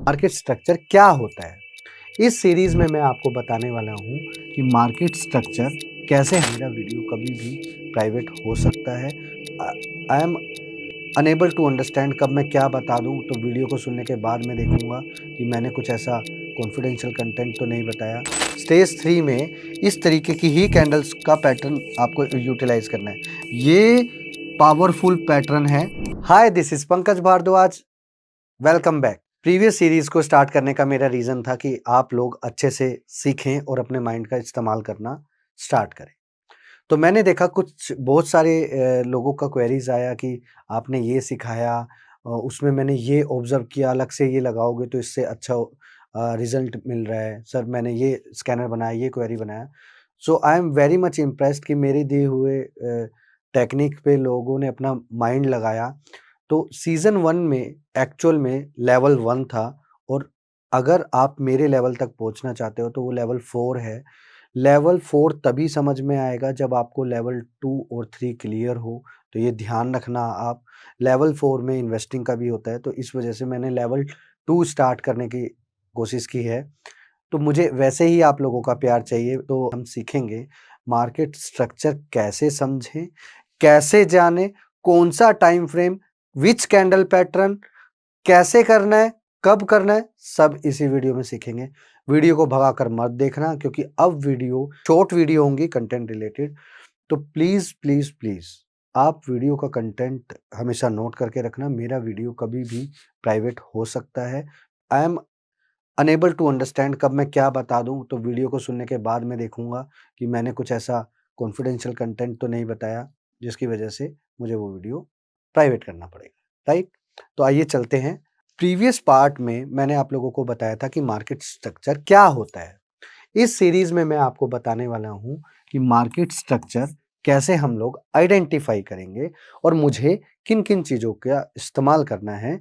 Market structure क्या होता है। इस सीरीज में मैं आपको बताने वाला हूँ कि मार्केट स्ट्रक्चर कैसे। मेरा वीडियो कभी भी प्राइवेट हो सकता है। I am unable to understand कब मैं क्या बता दूं, तो वीडियो को सुनने के बाद मैं देखूंगा कि मैंने कुछ ऐसा कॉन्फिडेंशियल कंटेंट तो नहीं बताया। स्टेज 3 में इस तरीके की ही कैंडल्स का पैटर्न आपको यूटिलाइज करना है। ये पावरफुल पैटर्न है। Hi, this is Pankaj Bhardwaj, welcome back. Previous series को स्टार्ट करने का मेरा रीजन था कि आप लोग अच्छे से सीखें और अपने माइंड का इस्तेमाल करना स्टार्ट करें। तो मैंने देखा कुछ बहुत सारे लोगों का क्वेरीज आया कि आपने ये सिखाया, उसमें मैंने ये ऑब्जर्व किया, अलग से ये लगाओगे तो इससे अच्छा रिजल्ट मिल रहा है। सर मैंने ये स्कैनर बनाया, ये क्वेरी बनाया। So I am very much impressed कि मेरे दिए हुए टेक्निक पे लोगों ने अपना माइंड लगाया। तो सीज़न 1 में एक्चुअल में लेवल 1 था, और अगर आप मेरे लेवल तक पहुँचना चाहते हो तो वो लेवल 4 है। लेवल 4 तभी समझ में आएगा जब आपको लेवल 2 और 3 क्लियर हो, तो ये ध्यान रखना आप। लेवल 4 में इन्वेस्टिंग का भी होता है, तो इस वजह से मैंने लेवल 2 स्टार्ट करने की कोशिश की है। तो मुझे वैसे ही आप लोगों का प्यार चाहिए, तो हम सीखेंगे मार्केट स्ट्रक्चर कैसे समझें, कैसे जानें, कौन-सा time frame, which candle pattern, कैसे करना है, कब करना है, सब इसी वीडियो में सीखेंगे। वीडियो को भगाकर मत देखना, क्योंकि अब वीडियो शॉर्ट वीडियो होंगी कंटेंट रिलेटेड। तो प्लीज़, प्लीज़, प्लीज़ आप वीडियो का कंटेंट हमेशा नोट करके रखना। मेरा वीडियो कभी भी प्राइवेट हो सकता है। I am unable to understand कब मैं क्या बता दूँ, तो वीडियो को सुनने के बाद मैं देखूँगा कि मैंने कुछ ऐसा कॉन्फिडेंशियल कंटेंट तो नहीं बताया, जिसकी वजह से मुझे वो वीडियो प्राइवेट करना पड़ेगा, राइट? तो आइए चलते हैं। प्रीवियस पार्ट में मैंने आप लोगों को बताया था कि मार्केट स्ट्रक्चर क्या होता है। इस सीरीज में मैं आपको बताने वाला हूँ कि मार्केट स्ट्रक्चर कैसे हम लोग आइडेंटिफाई करेंगे और मुझे किन-किन चीज़ों का इस्तेमाल करना है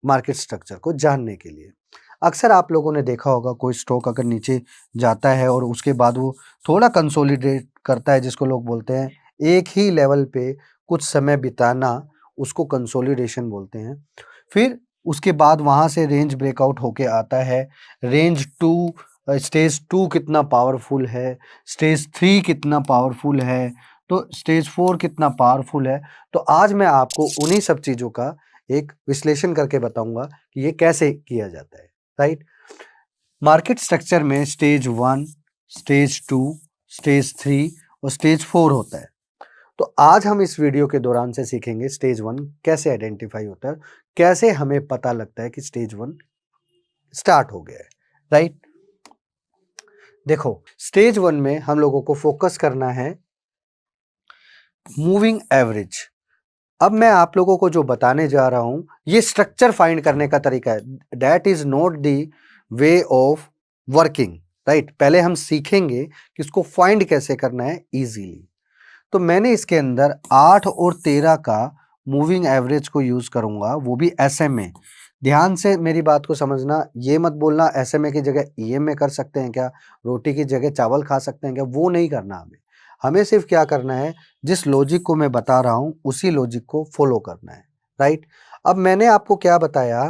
मार्केट स्ट्रक्चर को जानने के लिए। अक्सर आप लोगों ने देखा होगा, कोई स्टॉक अगर नीचे जाता है और उसके बाद वो थोड़ा कंसोलिडेट करता है, जिसको लोग बोलते हैं एक ही लेवल पे कुछ समय बिताना, उसको कंसोलिडेशन बोलते हैं। फिर उसके बाद वहाँ से रेंज ब्रेकआउट होके आता है। रेंज 2, स्टेज 2 कितना पावरफुल है, स्टेज 3 कितना पावरफुल है, तो स्टेज 4 कितना पावरफुल है। तो आज मैं आपको उन्हीं सब चीज़ों का एक विश्लेषण करके बताऊँगा कि ये कैसे किया जाता है, राइट? मार्केट स्ट्रक्चर में स्टेज 1, स्टेज 2, स्टेज 3 और स्टेज 4 होता है। तो आज हम इस वीडियो के दौरान से सीखेंगे स्टेज 1 कैसे आइडेंटिफाई होता है, कैसे हमें पता लगता है कि स्टेज 1 स्टार्ट हो गया है, राइट? देखो, स्टेज 1 में हम लोगों को फोकस करना है मूविंग एवरेज। अब मैं आप लोगों को जो बताने जा रहा हूं, ये स्ट्रक्चर फाइंड करने का तरीका है। That is not the way of working, right? पहले हम सीखेंगे कि इसको फाइंड कैसे करना है इजीली। तो मैंने इसके अंदर 8 और 13 का मूविंग एवरेज को यूज करूंगा, वो भी एसएमए। ध्यान से मेरी बात को समझना, ये मत बोलना एसएमए की जगह ईएमए कर सकते हैं क्या, रोटी की जगह चावल खा सकते हैं क्या, वो नहीं करना हमें। हमें सिर्फ क्या करना है, जिस लॉजिक को मैं बता रहा हूं उसी लॉजिक को फॉलो करना है, राइट? अब मैंने आपको क्या बताया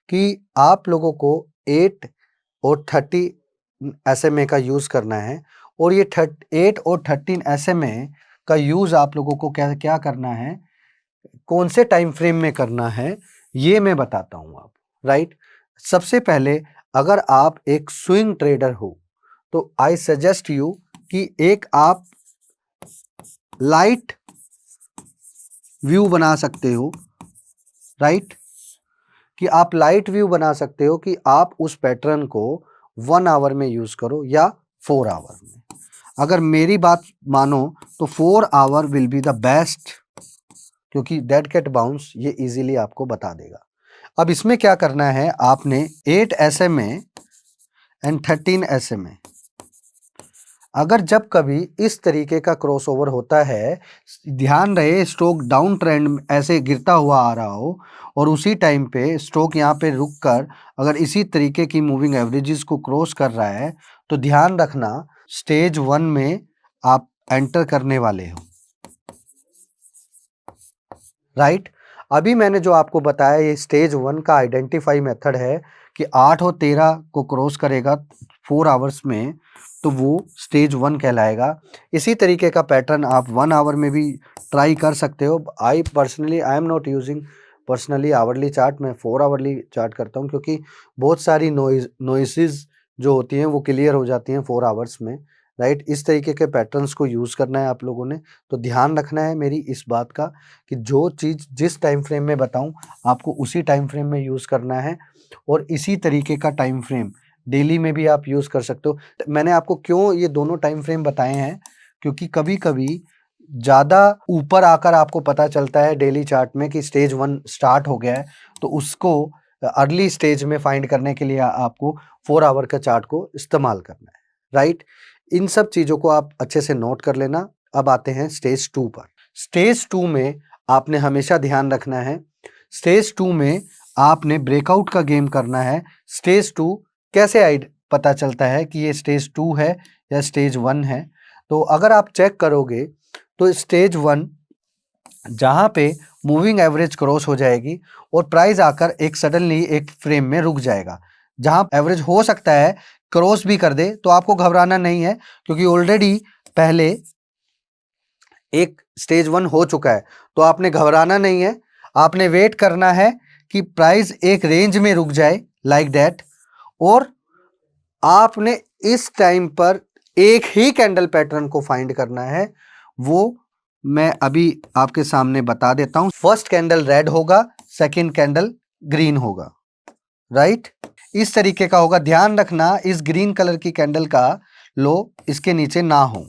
कि आप लोगों को 8 और 30 एसएमए का यूज करना है, और ये 8 और 13 एसएमए का यूज आप लोगों को क्या क्या करना है, कौन से टाइम फ्रेम में करना है, ये मैं बताता हूं आप, राइट? सबसे पहले, अगर आप एक स्विंग ट्रेडर हो तो आई सजेस्ट यू कि एक आप लाइट व्यू बना सकते हो, राइट? कि आप लाइट व्यू बना सकते हो कि आप उस पैटर्न को 1 आवर में यूज करो या 4 आवर में। अगर मेरी बात मानो तो 4 hour will be the best, क्योंकि डेड कैट बाउंस ये इजीली आपको बता देगा। अब इसमें क्या करना है, आपने 8 एसएमए एंड 13 एसएमए, अगर जब कभी इस तरीके का क्रॉसओवर होता है, ध्यान रहे स्टॉक डाउन ट्रेंड ऐसे गिरता हुआ आ रहा हो और उसी टाइम पे स्टॉक यहाँ पे रुक कर अगर इसी तरीके की मूविंग एवरेजेस को क्रॉस कर रहा है, तो ध्यान रखना स्टेज 1 में आप एंटर करने वाले हो, राइट? अभी मैंने जो आपको बताया ये स्टेज 1 का आइडेंटिफाई मेथड है कि 8 और 13 को क्रॉस करेगा 4 आवर्स में, तो वो स्टेज 1 कहलाएगा। इसी तरीके का पैटर्न आप 1 आवर में भी ट्राई कर सकते हो। I am not using personally hourly chart, मैं 4 आवरली चार्ट करता हूँ, क्योंकि बहुत सारी नॉइसेस जो होती हैं वो क्लियर हो जाती हैं 4 आवर्स में, राइट। इस तरीके के पैटर्न्स को यूज़ करना है आप लोगों ने। तो ध्यान रखना है मेरी इस बात का कि जो चीज़ जिस टाइम फ्रेम में बताऊं आपको उसी टाइम फ्रेम में यूज़ करना है, और इसी तरीके का टाइम फ्रेम डेली में भी आप यूज़ कर सकते हो। मैंने आपको क्यों ये दोनों टाइम फ्रेम बताए हैं, क्योंकि कभी कभी ज़्यादा ऊपर आकर आपको पता चलता है डेली चार्ट में कि स्टेज 1 स्टार्ट हो गया है, तो उसको अर्ली स्टेज में फाइंड करने के लिए आपको 4 आवर का चार्ट को इस्तेमाल करना है, राइट। इन सब चीज़ों को आप अच्छे से नोट कर लेना। अब आते हैं स्टेज 2 पर। स्टेज 2 में आपने हमेशा ध्यान रखना है, स्टेज 2 में आपने ब्रेकआउट का गेम करना है। स्टेज 2 कैसे पता चलता है कि ये स्टेज 2 है या स्टेज 1 है? तो अगर आप चेक करोगे तो स्टेज 1 जहाँ पे मूविंग एवरेज क्रॉस हो जाएगी और प्राइस आकर एक सडनली एक फ्रेम में रुक जाएगा, जहाँ एवरेज हो सकता है क्रॉस भी कर दे, तो आपको घबराना नहीं है, क्योंकि ऑलरेडी पहले एक स्टेज 1 हो चुका है। तो आपने घबराना नहीं है, आपने वेट करना है कि प्राइस एक रेंज में रुक जाए लाइक दैट, और आपने इस टाइम पर एक ही कैंडल पैटर्न को फाइंड करना है। वो मैं अभी आपके सामने बता देता हूं। फर्स्ट कैंडल रेड होगा, सेकंड कैंडल ग्रीन होगा, राइट। इस तरीके का होगा। ध्यान रखना इस ग्रीन कलर की कैंडल का लो इसके नीचे ना हो।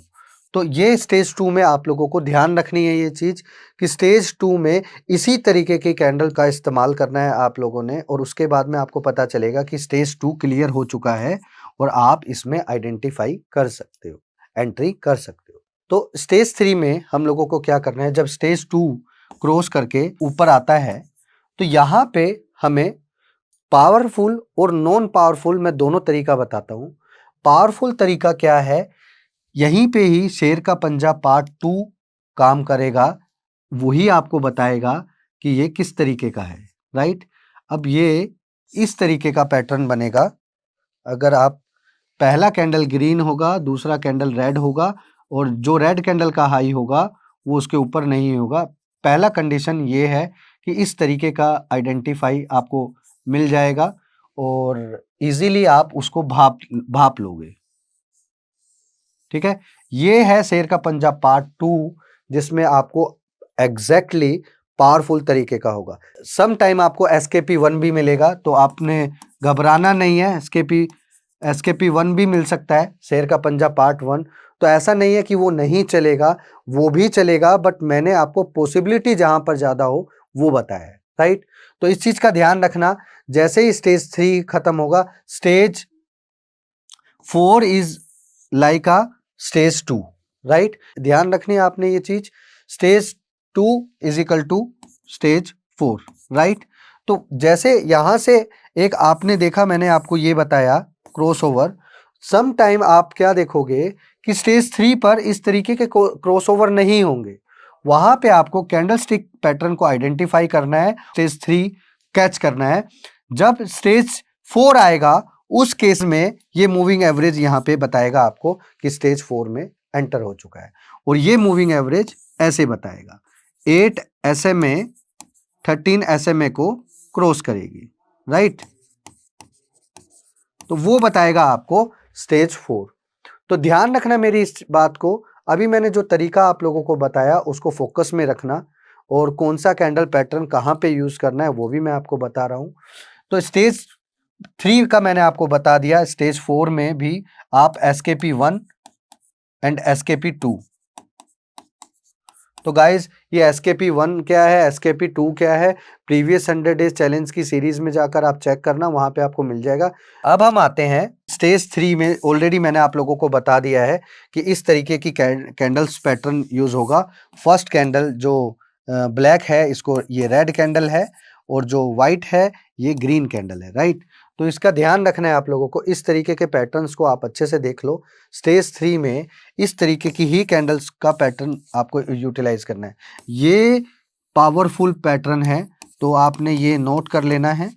तो ये स्टेज 2 में आप लोगों को ध्यान रखनी है ये चीज कि स्टेज 2 में इसी तरीके की कैंडल का इस्तेमाल करना है आप लोगों ने, और उसके बाद में आपको पता चलेगा कि स्टेज 2 क्लियर हो चुका है और आप इसमें आइडेंटिफाई कर सकते हो, एंट्री कर सकते हो। तो स्टेज 3 में हम लोगों को क्या करना है, जब स्टेज 2 क्रॉस करके ऊपर आता है तो यहाँ पे हमें पावरफुल और नॉन पावरफुल मैं दोनों तरीका बताता हूं। पावरफुल तरीका क्या है, यहीं पे ही शेर का पंजा पार्ट 2 काम करेगा, वही आपको बताएगा कि ये किस तरीके का है, राइट। अब ये इस तरीके का पैटर्न बनेगा। अगर आप पहला कैंडल ग्रीन होगा, दूसरा कैंडल रेड होगा, और जो रेड कैंडल का हाई होगा वो उसके ऊपर नहीं होगा। पहला कंडीशन ये है कि इस तरीके का आइडेंटिफाई आपको मिल जाएगा और इजीली आप उसको भाप लोगे, ठीक है। ये है शेर का पंजा पार्ट 2, जिसमें आपको एग्जैक्टली पावरफुल तरीके का होगा। सम टाइम आपको एसकेपी 1 भी मिलेगा, तो आपने घबराना नहीं है। एसकेपी 1 भी मिल सकता है, शेर का पंजा पार्ट 1। तो ऐसा नहीं है कि वो नहीं चलेगा, वो भी चलेगा, बट मैंने आपको पॉसिबिलिटी जहां पर ज्यादा हो वो बताया है, राइट। तो इस चीज का ध्यान रखना। जैसे ही स्टेज 3 खत्म होगा, stage 4 is like a stage 2, right. ध्यान रखनी है आपने ये चीज। Stage 2 is equal to stage 4, right. तो जैसे यहां से एक आपने देखा, मैंने आपको ये बताया क्रॉसओवर। सम टाइम आप क्या देखोगे कि स्टेज 3 पर इस तरीके के क्रॉसओवर नहीं होंगे। वहां पे आपको कैंडलस्टिक पैटर्न को आइडेंटिफाई करना है, स्टेज 3 कैच करना है। जब स्टेज 4 आएगा उस केस में ये मूविंग एवरेज यहाँ पे बताएगा आपको कि स्टेज 4 में एंटर हो चुका है, और ये मूविंग एवरेज ऐसे बताएगा 8 SMA 13 SMA को क्रॉस करेगी, राइट। तो वो बताएगा आपको स्टेज 4। तो ध्यान रखना मेरी इस बात को। अभी मैंने जो तरीका आप लोगों को बताया उसको फोकस में रखना, और कौन सा कैंडल पैटर्न कहाँ पे यूज करना है वो भी मैं आपको बता रहा हूं। तो स्टेज 3 का मैंने आपको बता दिया। स्टेज 4 में भी आप एसकेपी 1 एंड एसकेपी 2। तो गाइज ये एसकेपी 1 क्या है, एसकेपी 2 क्या है, प्रीवियस 100 डेज चैलेंज की सीरीज में जाकर आप चेक करना, वहां पे आपको मिल जाएगा। अब हम आते हैं स्टेज 3 में। ऑलरेडी मैंने आप लोगों को बता दिया है कि इस तरीके की कैंडल्स पैटर्न यूज होगा। फर्स्ट कैंडल जो ब्लैक है, इसको ये रेड कैंडल है, और जो व्हाइट है ये ग्रीन कैंडल है, राइट। तो इसका ध्यान रखना है आप लोगों को। इस तरीके के पैटर्न्स को आप अच्छे से देख लो। स्टेज 3 में इस तरीके की ही कैंडल्स का पैटर्न आपको यूटिलाइज करना है। ये पावरफुल पैटर्न है, तो आपने ये नोट कर लेना है।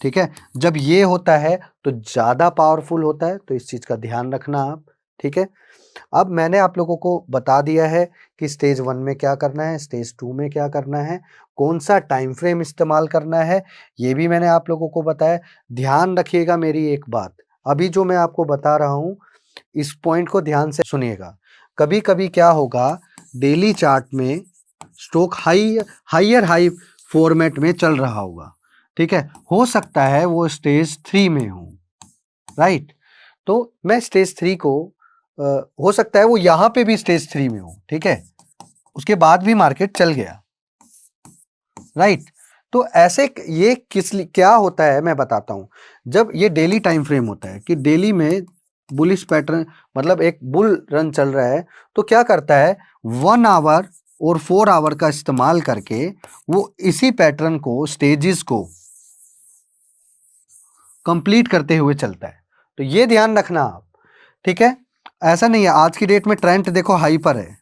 ठीक है। जब ये होता है तो ज़्यादा पावरफुल होता है, तो इस चीज़ का ध्यान रखना आप, ठीक है। अब मैंने आप लोगों को बता दिया है कि स्टेज 1 में क्या करना है, स्टेज 2 में क्या करना है, कौन-सा टाइम फ्रेम इस्तेमाल करना है, ये भी मैंने आप लोगों को बताया। ध्यान रखिएगा मेरी एक बात, अभी जो मैं आपको बता रहा हूँ, इस पॉइंट को ध्यान से सुनिएगा। कभी-कभी क्या होगा, डेली चार्ट में स्टॉक हायर हाई फॉर्मेट में चल रहा होगा, ठीक है। हो सकता है वो स्टेज 3 में हो, राइट। तो मैं स्टेज 3 को हो सकता है वो यहाँ पे भी स्टेज 3 में हो, ठीक है। उसके बाद भी मार्केट चल गया, राइट। तो ऐसे ये क्या होता है मैं बताता हूँ। जब ये डेली टाइम फ्रेम होता है कि डेली में बुलिश पैटर्न, मतलब एक बुल रन चल रहा है, तो क्या करता है 1 आवर और 4 आवर का इस्तेमाल करके वो इसी पैटर्न को, स्टेजेस को कंप्लीट करते हुए चलता है। तो ये ध्यान रखना आप, ठीक है। ऐसा नहीं है, आज की डेट में ट्रेंड देखो हाई पर है,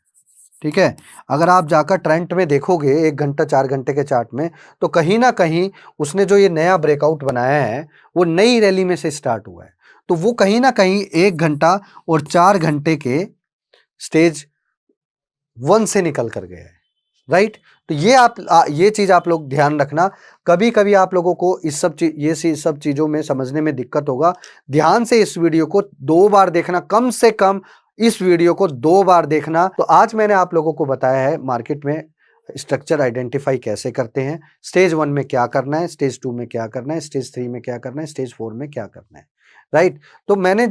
ठीक है। अगर आप जाकर ट्रेंड में देखोगे 1 घंटा 4 घंटे के चार्ट में, तो कहीं ना कहीं उसने जो ये नया ब्रेकआउट बनाया है वो नई रैली में से स्टार्ट हुआ है। तो वो कहीं ना कहीं 1 घंटा और 4 घंटे के स्टेज 1 से निकल कर गया है, राइट। तो ये चीज आप लोग ध्यान रखना। कभी कभी आप लोगों को सब चीजों में समझने में दिक्कत होगा। ध्यान से इस वीडियो को 2 बार देखना, कम से कम इस वीडियो को 2 बार देखना। तो आज मैंने आप लोगों को बताया है मार्केट में स्ट्रक्चर आइडेंटिफाई कैसे करते हैं, स्टेज 1 में क्या करना है, स्टेज 2 में क्या करना है, स्टेज 3 में क्या करना है, स्टेज 4 में क्या करना है, राइट। तो मैंने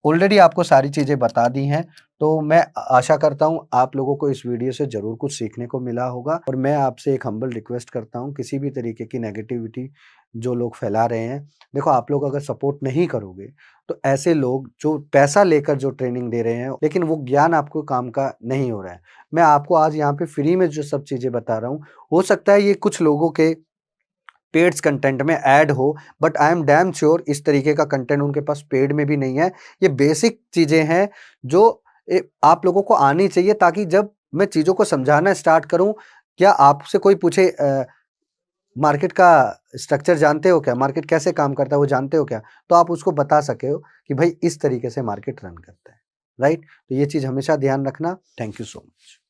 ऑलरेडी आपको सारी चीजें बता दी हैं। तो मैं आशा करता हूँ आप लोगों को इस वीडियो से ज़रूर कुछ सीखने को मिला होगा, और मैं आपसे एक हम्बल रिक्वेस्ट करता हूँ, किसी भी तरीके की नेगेटिविटी जो लोग फैला रहे हैं, देखो आप लोग अगर सपोर्ट नहीं करोगे तो ऐसे लोग जो पैसा लेकर जो ट्रेनिंग दे रहे हैं, लेकिन वो ज्ञान आपको काम का नहीं हो रहा है। मैं आपको आज यहाँ पे फ्री में जो सब चीज़ें बता रहा हूँ, हो सकता है ये कुछ लोगों के पेड्स कंटेंट में ऐड हो, but I am damn sure इस तरीके का कंटेंट उनके पास पेड में भी नहीं है। ये बेसिक चीज़ें हैं जो आप लोगों को आनी चाहिए, ताकि जब मैं चीज़ों को समझाना स्टार्ट करूं, क्या आपसे कोई पूछे मार्केट का स्ट्रक्चर जानते हो क्या, मार्केट कैसे काम करता है वो जानते हो क्या, तो आप उसको बता सके हो कि भाई इस तरीके से मार्केट रन करता है, राइट। तो ये चीज़ हमेशा ध्यान रखना। Thank you so much.